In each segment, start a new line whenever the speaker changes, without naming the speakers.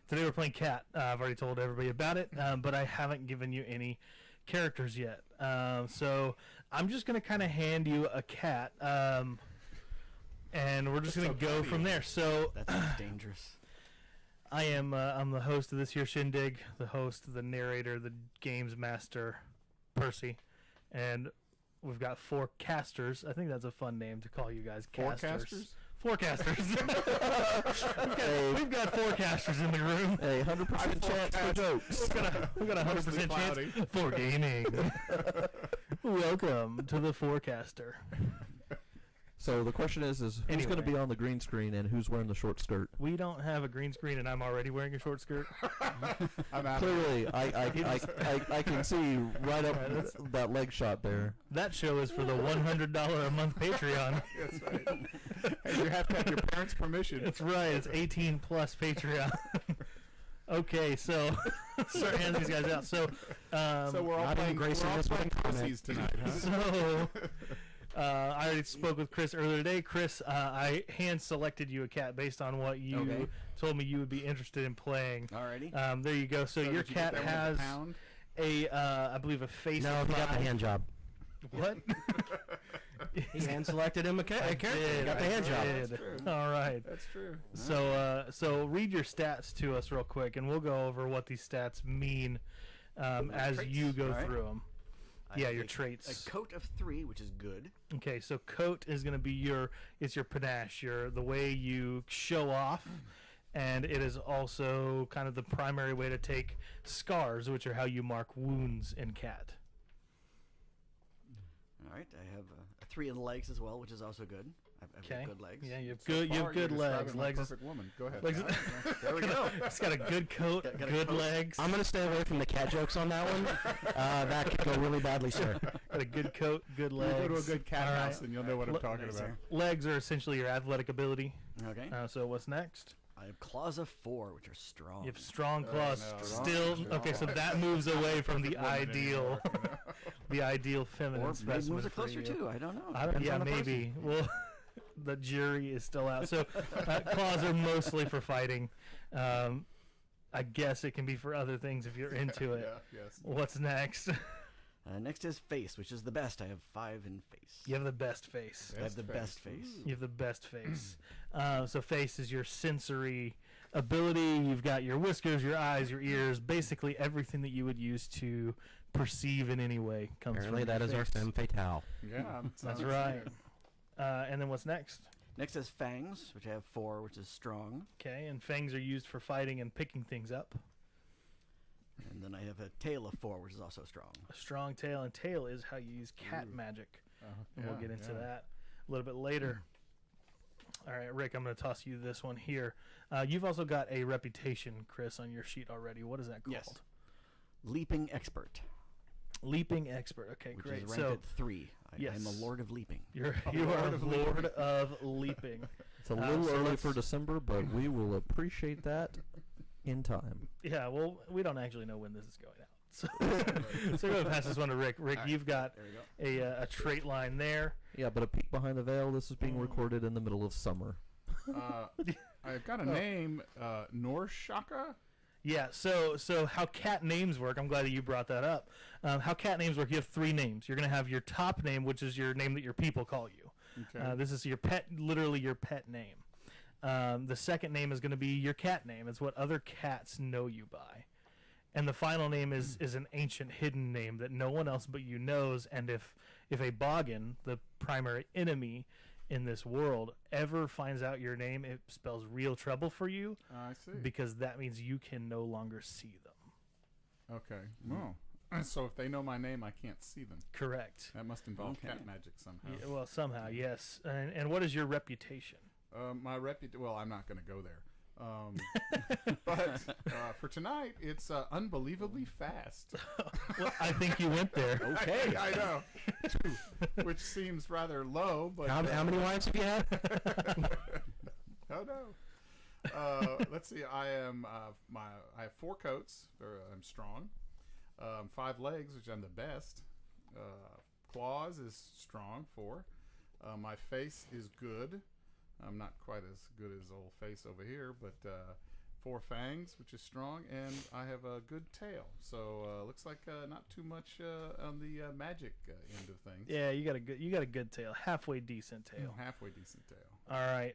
Today we're playing Cat. I've already told everybody about it, but I haven't given you any characters yet. So I'm just going to kind of hand you a cat, and we're just going to go from there. So
that's dangerous.
I'm the host of this here shindig, the host, the narrator, the games master, Percy, and we've got four casters. I think that's a fun name to call you guys. Casters. Forecasters. we've got forecasters in the room.
Hey, 100% chance for jokes.
We've got 100% chance for gaming. Welcome to the forecaster.
So the question is who's going to be on the green screen and who's wearing the short skirt?
We don't have a green screen, and I'm already wearing a short skirt.
I'm out. Clearly, I can see right up that leg shot there.
That show is for the $100 a month Patreon.
That's right. And you have to have your parents' permission.
That's right. It's 18 plus Patreon. Okay, so start handing these guys out. So
we're all playing pussies tonight, huh?
So I already spoke with Chris earlier today. Chris, I hand-selected you a cat based on what you told me you would be interested in playing.
Alrighty.
There you go. So your cat has I believe, a face.
No, he got the hand job.
What?
He hand-selected him a character. He got the hand job.
That's true. All right.
That's true.
So read your stats to us real quick, and we'll go over what these stats mean as
traits.
you go through them. Yeah, your traits.
A coat of 3, which is good.
Okay, so coat is going to be your panache, the way you show off, and it is also kind of the primary way to take scars, which are how you mark wounds in cat.
All right, I have a 3 in legs as well, which is also good. I've got good legs.
Yeah, you have good legs.
Legs. Perfect woman. Go ahead.
There we go.
It's got a good coat, good legs.
I'm going to stay away from the cat jokes on that one. That could go really badly, sir.
Got a good coat, good legs.
You go to a good cat house and you'll know what I'm talking about.
Legs are essentially your athletic ability.
Okay.
So what's next?
I have claws of 4, which are strong.
You have strong claws.
Strong.
Okay, so that moves away from the ideal, the ideal feminine
or
specimen.
moves it closer too. I don't know.
Yeah, maybe. Well, the jury is still out. So claws are mostly for fighting. I guess it can be for other things if you're into it.
Yes.
What's next?
Next is face, which is the best. I have 5 in face.
You have the best face.
I have the best face.
You have the best face. So face is your sensory ability. You've got your whiskers, your eyes, your ears. Basically everything that you would use to perceive in any way comes
Apparently
from
that
your
is our
face.
femme fatale.
Yeah,
That's right. And then what's next?
Next is fangs, which I have 4, which is strong.
Okay, and fangs are used for fighting and picking things up.
And then I have a tail of 4, which is also strong.
A strong tail, and tail is how you use cat magic. And we'll get into that a little bit later. All right, Rick, I'm going to toss you this one here. You've also got a reputation, Chris, on your sheet already. What is that called?
Yes. Leaping expert.
Leaping expert. Okay,
Which
great.
is ranked at 3.
Yes.
I'm a lord of leaping.
You are Lord of Leaping.
It's a little early for December, but we will appreciate that in time.
Yeah, well, we don't actually know when this is going out. So we're going to pass this one to Rick. Rick, you've got a trait line there.
Yeah, but a peek behind the veil, this is being recorded in the middle of summer.
I've got a name, Norshaka.
Yeah, so how cat names work, I'm glad that you brought that up. How cat names work, you have 3 names. You're going to have your top name, which is your name that your people call you.
Okay.
This is your pet, literally your pet name. The second name is going to be your cat name. It's what other cats know you by. And the final name is an ancient hidden name that no one else but you knows. And if a boggin, the primary enemy in this world ever finds out your name, it spells real trouble for you.
I see.
Because that means you can no longer see them.
Okay. Well, so if they know my name, I can't see them.
Correct.
That must involve cat magic somehow.
Yeah, well, somehow, yes. And what is your reputation?
My well, I'm not going to go there. But for tonight, it's unbelievably fast.
Well, I think you went there.
Okay.
I know. 2, which seems rather low. But
How many wives have you had?
Oh no. Let's see. I have 4 coats. I'm strong. 5 legs, which I'm the best. Claws is strong, 4. My face is good. I'm not quite as good as old face over here, but 4 fangs, which is strong, and I have a good tail. So looks like not too much on the magic end of things.
Yeah, you got a good tail, halfway decent tail.
Halfway decent tail.
All right.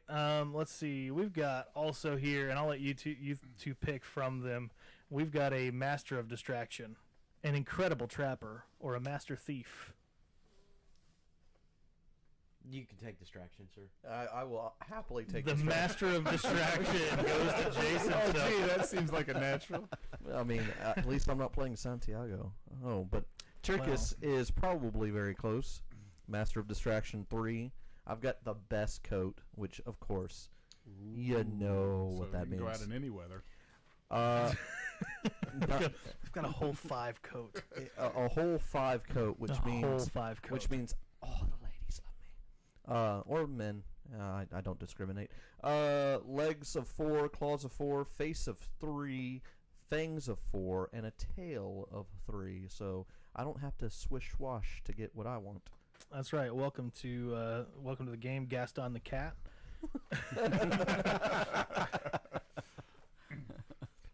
Let's see. We've got also here, and I'll let you two pick from them. We've got a master of distraction, an incredible trapper, or a master thief.
You can take distraction, sir.
I will happily take
the
distraction.
master of distraction goes to Jason.
Oh, gee, that seems like a natural.
I mean, at least I'm not playing Santiago. Oh, but Turkus is probably very close. Master of Distraction 3. I've got the best coat, which, of course, you know what that means.
Go out in any weather.
I've got a whole 5 coat.
A whole 5 coat, which means
whole 5 coat.
Which means all the ladies love me. Or men. I don't discriminate. Legs of 4, claws of 4, face of 3, fangs of 4, and a tail of 3. So I don't have to swish swash to get what I want.
That's right. Welcome to the game, Gaston the Cat.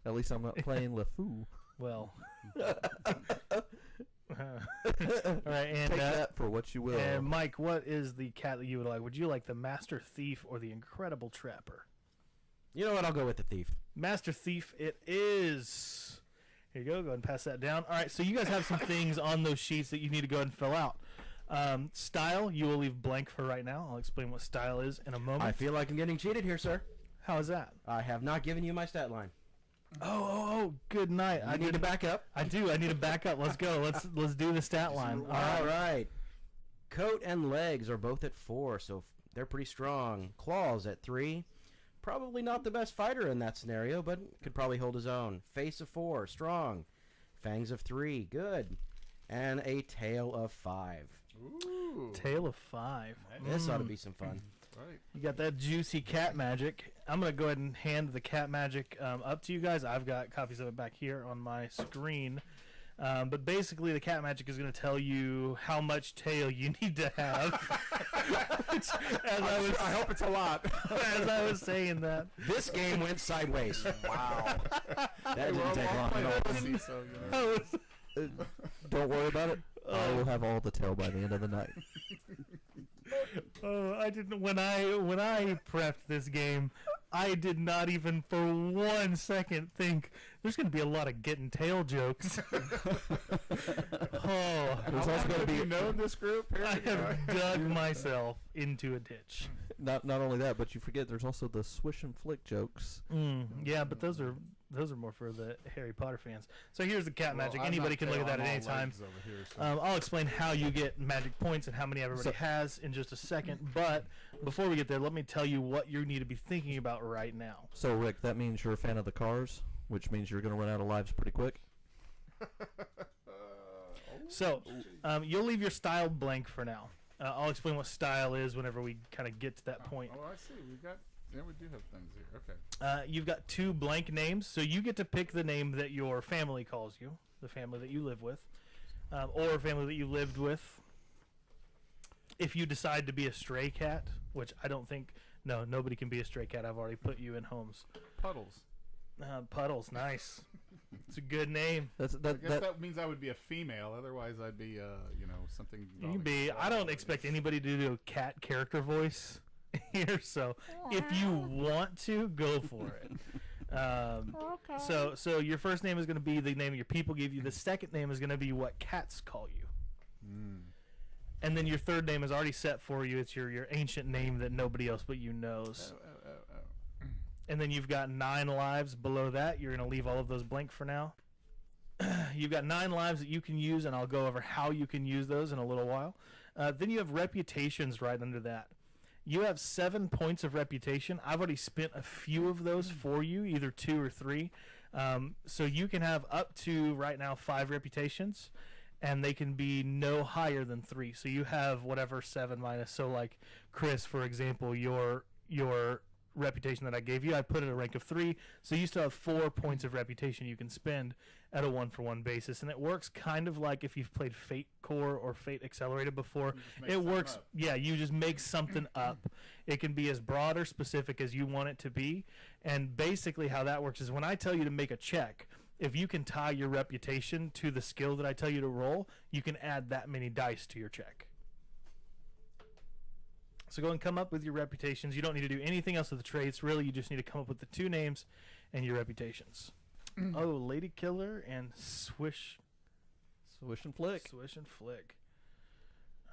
At least I'm not playing Le Fou.
Well. All right, and
take that for what you will.
And Mike, what is the cat that you would like? Would you like the Master Thief or the Incredible Trapper?
You know what? I'll go with the thief.
Master Thief it is. Here you go. Go ahead and pass that down. All right, so you guys have some things on those sheets that you need to go ahead and fill out. Style, you will leave blank for right now. I'll explain what style is in a moment.
I feel like I'm getting cheated here, sir.
How is that?
I have not given you my stat line.
Oh, good night.
I need to back up.
I do. I need to back up. Let's go. Let's do the stat line.
All right. Coat and legs are both at 4, so they're pretty strong. Claws at 3. Probably not the best fighter in that scenario, but could probably hold his own. Face of 4, strong. Fangs of 3, good. And a tail of 5.
Ooh.
Tail of 5.
This ought to be some fun.
Right.
You got that juicy cat magic. I'm going to go ahead and hand the cat magic up to you guys. I've got copies of it back here on my screen. But basically, the cat magic is going to tell you how much tail you need to have.
I hope it's a lot.
As I was saying that.
This game went sideways. Wow. That didn't take long at all.
Don't worry about it. I will have all the tail by the end of the night.
Oh, I didn't. When I prepped this game, I did not even for 1 second think there's going to be a lot of getting tail jokes.
There's also going to be
in this group. Here
I have dug myself into a ditch.
Not only that, but you forget there's also the swish and flick jokes.
Yeah, but those are more for the Harry Potter fans. So here's the cat magic. Anybody can look at that at any time. I'll explain how you get magic points and how many everybody has in just a second. But before we get there, let me tell you what you need to be thinking about right now.
So, Rick, that means you're a fan of the cars, which means you're going to run out of lives pretty quick.
So you'll leave your style blank for now. I'll explain what style is whenever we kind of get to that point.
Oh, I see. We do have things here. Okay.
You've got 2 blank names, so you get to pick the name that your family calls you, the family that you live with, or family that you lived with. If you decide to be a stray cat, which I don't think, nobody can be a stray cat. I've already put you in homes.
Puddles.
Puddles, nice. It's a good name.
I guess that means I would be a female. Otherwise, I'd be, something.
You can be. I don't expect anybody to do a cat character voice here, so if you want to, go for it. Okay. So your first name is going to be the name your people give you. The second name is going to be what cats call you. And then your third name is already set for you. It's your ancient name that nobody else but you knows. And then you've got 9 lives below that. You're going to leave all of those blank for now. You've got 9 lives that you can use, and I'll go over how you can use those in a little while. Then you have reputations right under that. You have 7 points of reputation. I've already spent a few of those for you, either 2 or 3. So you can have up to, right now, 5 reputations, and they can be no higher than 3. So you have whatever 7 minus. So like Chris, for example, your reputation that I gave you, I put it at a rank of 3, so you still have 4 points of reputation you can spend at a 1-for-1 basis, and it works kind of like if you've played Fate Core or Fate Accelerated before. It works, yeah, you just make something up. It can be as broad or specific as you want it to be, and basically how that works is when I tell you to make a check, if you can tie your reputation to the skill that I tell you to roll, you can add that many dice to your check. So go and come up with your reputations. You don't need to do anything else with the traits. Really, you just need to come up with the 2 names and your reputations. Oh, Lady Killer and Swish.
Swish and flick.
Swish and Flick.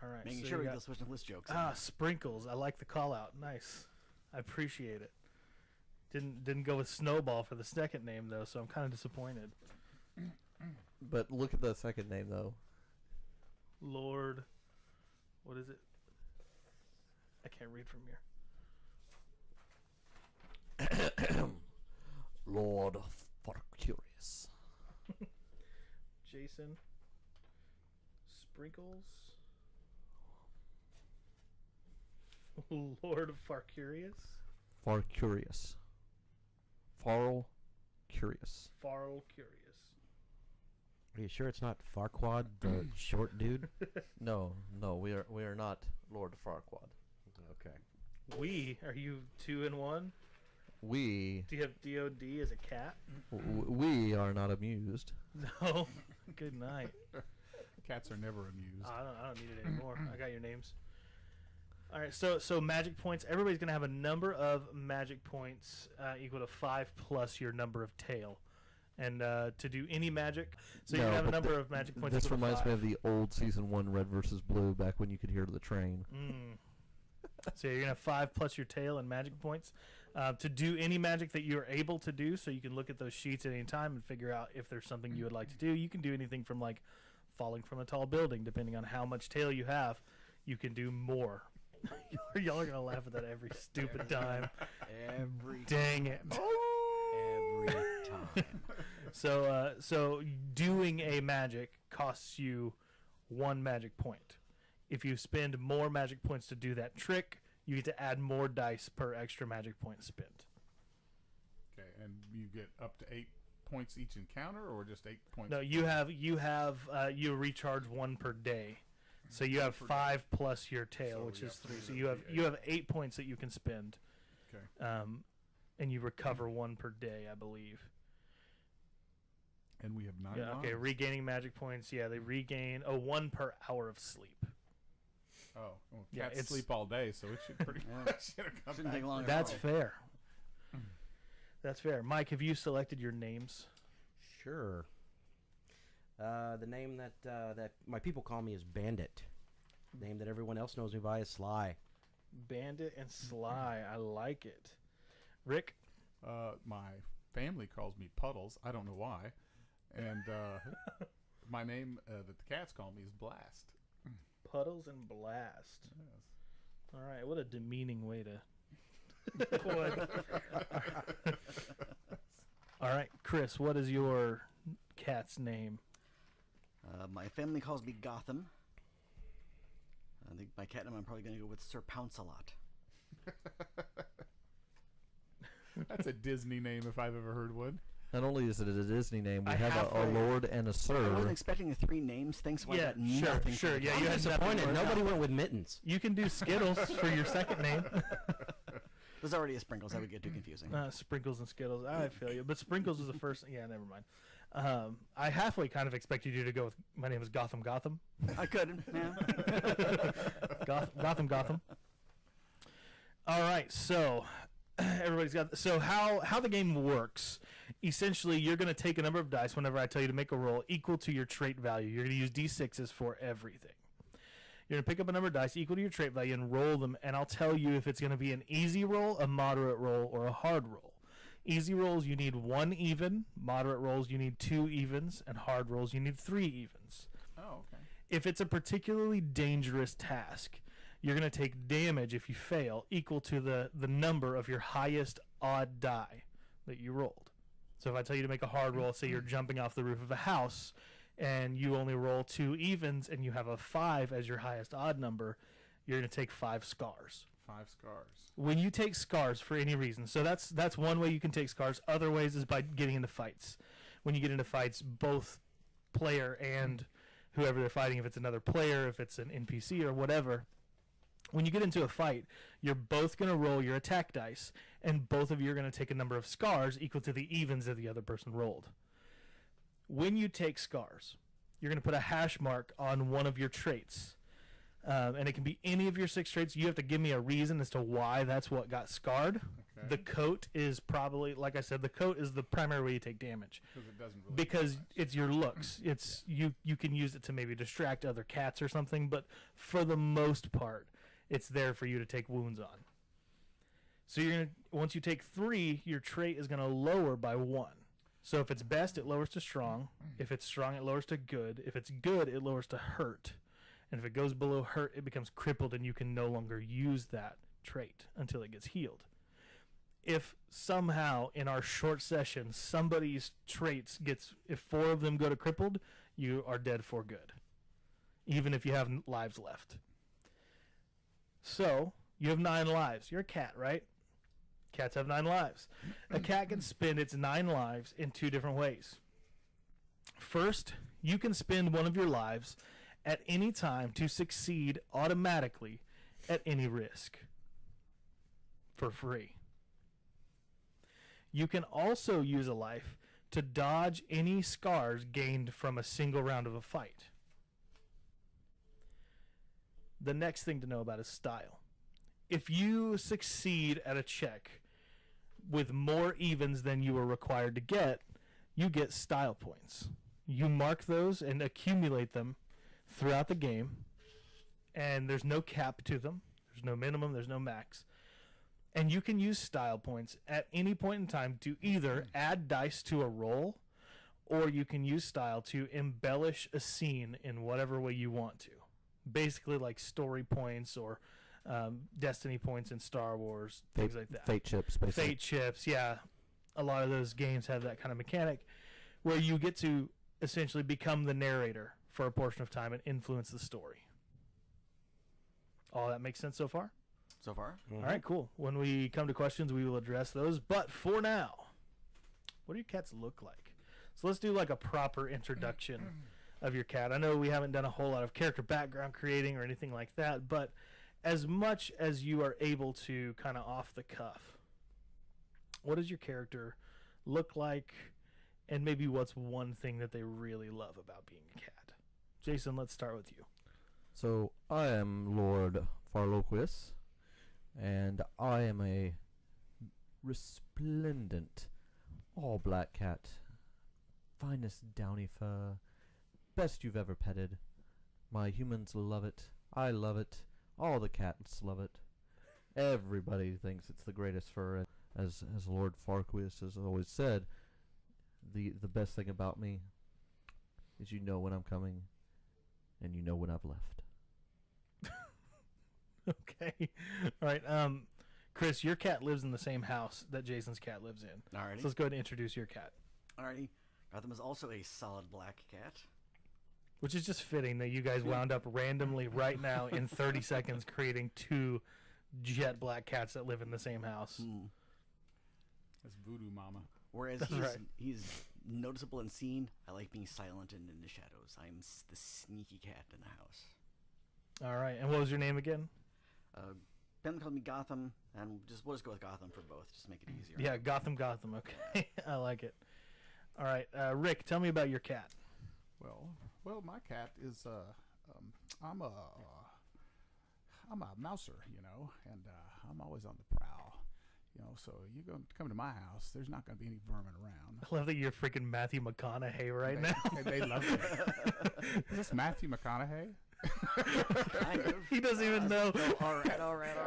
All right.
Making
so
sure
you
we
got-
get the Swish and List jokes.
Sprinkles. I like the call out. Nice. I appreciate it. Didn't go with Snowball for the second name though, so I'm kind of disappointed.
But look at the second name though.
Lord, what is it? I can't read from here.
Lord Farcurious.
Jason Sprinkles. Lord of Farcurious.
Farcurious. Farl Curious.
Farl Curious.
Are you sure it's not Farquaad, the short dude?
No, we are not Lord Farquaad.
Okay.
Are you 2 in 1?
We
Do you have DOD as a cat?
we are not amused.
No. Good night.
Cats are never amused.
I don't need it anymore. I got your names. All right, so magic points. Everybody's gonna have a number of magic points equal to 5 plus your number of tail, and to do any magic, so you
No,
can have a
but
number of magic points.
This
equal to
reminds me
5.
of the old season 1 Red versus Blue, back when you could hear the train.
So you're gonna have 5 plus your tail and magic points to do any magic that you're able to do. So you can look at those sheets at any time and figure out if there's something you would like to do. You can do anything from like falling from a tall building, depending on how much tail you have. You can do more. Y'all are gonna laugh at that every stupid time.
Every
Dang it.
every time.
So doing a magic costs you 1 magic point. If you spend more magic points to do that trick, you get to add more dice per extra magic point spent.
Okay, and you get up to 8 points each encounter, or just 8 points?
No, you recharge 1 per day. So you have 5 plus your tail,
So
which
yeah,
is 3. So
so
you
that'd be
have 8 points that you can spend.
Okay.
And you recover 1 per day, I believe.
And we have 9
Yeah, okay,
lives.
regaining magic points. Yeah, they regain 1 per hour of sleep.
Oh, well,
Yeah,
cats
it's-
sleep all day, so it should pretty
Yeah.
much come
Shouldn't
back
take long at
That's
all.
fair. That's fair. Mike, have you selected your names?
Sure. The name that my people call me is Bandit. The name that everyone else knows me by is Sly.
Bandit and Sly. I like it. Rick?
My family calls me Puddles. I don't know why. And my name that the cats call me is Blast.
Puddles and Blast.
Yes.
All right, what a demeaning way to. What? All right, Chris, what is your cat's name?
My family calls me Gotham. I think my cat name I'm probably going to go with Sir Pounce-a-Lot.
That's a Disney name if I've ever heard one.
Not only is it a Disney name, we
I
have a
halfway-
Lord and a
I wasn't
Sir.
expecting the 3 names. Thanks. Why
Yeah,
got nothing
sure.
for the
Yeah,
cat.
you
I'm
had
disappointed.
nothing
Nobody went with Mittens.
You can do Skittles for your second name.
There's already a Sprinkles. That would get too confusing.
Sprinkles and Skittles. I feel you. But Sprinkles was the first. Yeah, never mind. I halfway kind of expected you to go with, my name is Gotham.
I could. Yeah.
Gotham. All right, so everybody's got. So how the game works? Essentially, you're going to take a number of dice whenever I tell you to make a roll equal to your trait value. You're going to use d6s for everything. You're going to pick up a number of dice equal to your trait value and roll them, and I'll tell you if it's going to be an easy roll, a moderate roll, or a hard roll. Easy rolls, you need 1 even. Moderate rolls, you need 2 evens. And hard rolls, you need 3 evens.
Oh, okay.
If it's a particularly dangerous task, you're going to take damage if you fail equal to the number of your highest odd die that you rolled. So if I tell you to make a hard roll, say you're jumping off the roof of a house, and you only roll 2 evens and you have a 5 as your highest odd number, you're going to take 5 scars.
5 scars.
When you take scars for any reason, so that's one way you can take scars. Other ways is by getting into fights. When you get into fights, both player and whoever they're fighting, if it's another player, if it's an NPC or whatever, when you get into a fight, you're both going to roll your attack dice, and both of you are going to take a number of scars equal to the evens that the other person rolled. When you take scars, you're going to put a hash mark on one of your traits. And it can be any of your 6 traits. You have to give me a reason as to why that's what got scarred.
Okay.
The coat is probably, like I said, the coat is the primary way you take damage.
Because it doesn't really.
Because it's your looks. It's you can use it to maybe distract other cats or something, but for the most part, it's there for you to take wounds on. So you're gonna, once you take 3, your trait is gonna lower by 1. So if it's best, it lowers to strong. If it's strong, it lowers to good. If it's good, it lowers to hurt. And if it goes below hurt, it becomes crippled, and you can no longer use that trait until it gets healed. If somehow in our short session somebody's traits if 4 of them go to crippled, you are dead for good, even if you have lives left. So you have 9 lives. You're a cat, right? Cats have 9 lives. A cat can spend its 9 lives in 2 different ways. First, you can spend one of your lives at any time to succeed automatically at any risk for free. You can also use a life to dodge any scars gained from a single round of a fight. The next thing to know about is style. If you succeed at a check with more evens than you were required to get, you get style points. You mark those and accumulate them throughout the game, and there's no cap to them. There's no minimum, there's no max. And you can use style points at any point in time to either add dice to a roll, or you can use style to embellish a scene in whatever way you want to. Basically like story points or destiny points in Star Wars, things like that.
Fate chips, basically.
Fate chips, yeah. A lot of those games have that kind of mechanic where you get to essentially become the narrator for a portion of time and influence the story. All that makes sense so far?
So far?
All right, cool. When we come to questions, we will address those. But for now, what do your cats look like? So let's do like a proper introduction of your cat. I know we haven't done a whole lot of character background creating or anything like that, but as much as you are able to kind of off the cuff, what does your character look like? And maybe what's one thing that they really love about being a cat? Jason, let's start with you.
So I am Lord Farloquist, and I am a resplendent all-black cat. Finest downy fur, best you've ever petted. My humans love it. I love it. All the cats love it. Everybody thinks it's the greatest fur. As Lord Farquaad has always said, the best thing about me is you know when I'm coming, and you know when I've left.
Okay. All right. Chris, your cat lives in the same house that Jason's cat lives in.
Alrighty.
So let's go ahead and introduce your cat.
Alrighty. Gotham is also a solid black cat.
Which is just fitting that you guys wound up randomly right now in 30 seconds creating 2 jet black cats that live in the same house.
That's voodoo mama.
Whereas
That's right.
he's noticeable and seen. I like being silent and in the shadows. I'm the sneaky cat in the house.
All right. And what was your name again?
Ben called me Gotham, and we'll just go with Gotham for both, just to make it easier.
Yeah, Gotham. Okay. I like it. All right. Rick, tell me about your cat.
Well, my cat is I'm a mouser, and I'm always on the prowl. So you come to my house, there's not going to be any vermin around.
I love that you're freaking Matthew McConaughey right now.
And they love it. Is this Matthew McConaughey?
Kind of.
He doesn't even know.
All right.
All right.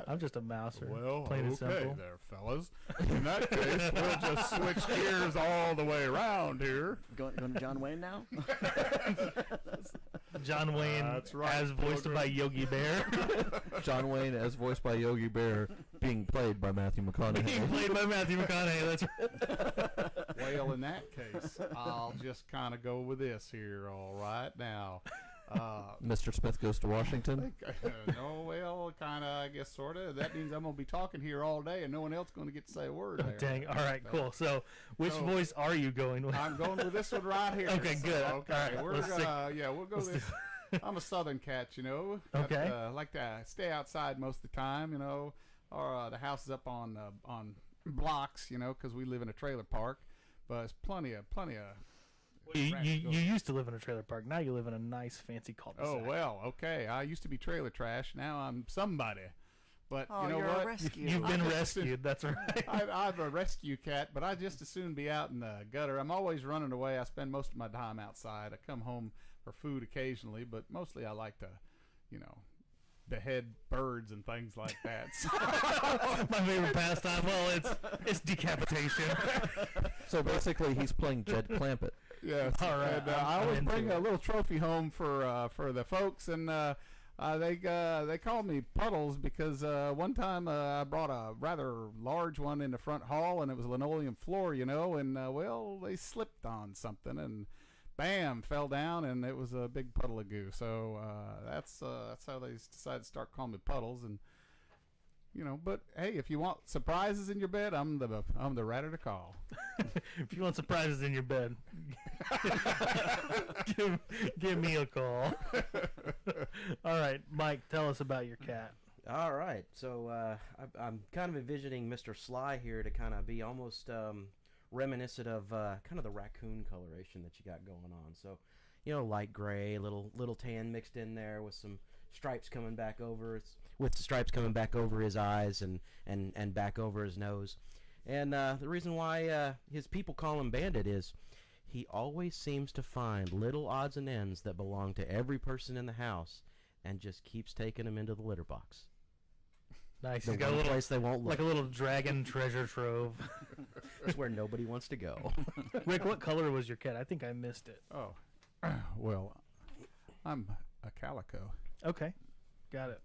I'm just a mouser.
Well,
plain and
okay
simple.
there, fellas. In that case, we'll just switch gears all the way around here.
Going to John Wayne now?
John Wayne,
That's right,
as voiced
children.
by Yogi Bear.
John Wayne, as voiced by Yogi Bear, being played by Matthew
Being
McConaughey.
played by Matthew McConaughey. That's right.
Well, in that case, I'll just kind of go with this here. All right, now.
Mr. Smith Goes to Washington.
No, well, kind of, I guess, sort of. That means I'm going to be talking here all day, and no one else going to get to say a word. There.
Dang. All right, cool. So, which
So-
voice are you going with?
I'm going with this one right here.
Okay, good.
Okay,
All right,
we're
let's
gonna, we'll go this. I'm a Southern cat, you know.
Okay.
Like to stay outside most of the time, you know. Or the house is up on blocks, you know, because we live in a trailer park. But it's plenty of.
You
grass to go.
used to live in a trailer park. Now you live in a nice, fancy cul-de-sac.
Oh well, okay. I used to be trailer trash. Now I'm somebody. But
Oh,
you know
you're
what?
a rescue.
You've been
I just-
rescued. That's right.
I'm a rescue cat, but I just as soon be out in the gutter. I'm always running away. I spend most of my time outside. I come home for food occasionally, but mostly I like to, you know, behead birds and things like that.
My favorite pastime. Well, it's decapitation.
So basically, he's playing Jed Clampett.
Yes.
All right,
And,
I'm
I always
into
bring
it.
a little trophy home for the folks, and they call me Puddles because one time I brought a rather large one in the front hall, and it was a linoleum floor, you know, and well, they slipped on something and. Bam! Fell down, and it was a big puddle of goo. So that's how they decided to start calling me Puddles, and you know. But hey, if you want surprises in your bed, I'm the ratter to call.
If you want surprises in your bed, give me a call. All right, Mike, tell us about your cat.
All right, so I'm kind of envisioning Mr. Sly here to kind of be almost reminiscent of kind of the raccoon coloration that you got going on. So, you know, light gray, little tan mixed in there with some stripes coming back over his eyes and back over his nose. And the reason why his people call him Bandit is he always seems to find little odds and ends that belong to every person in the house and just keeps taking them into the litter box.
Nice.
The
He's got a
one
little,
place they won't look.
like a little dragon treasure trove.
It's where nobody wants to go.
Rick, what color was your cat? I think I missed it.
Oh, well, I'm a calico.
Okay, got it.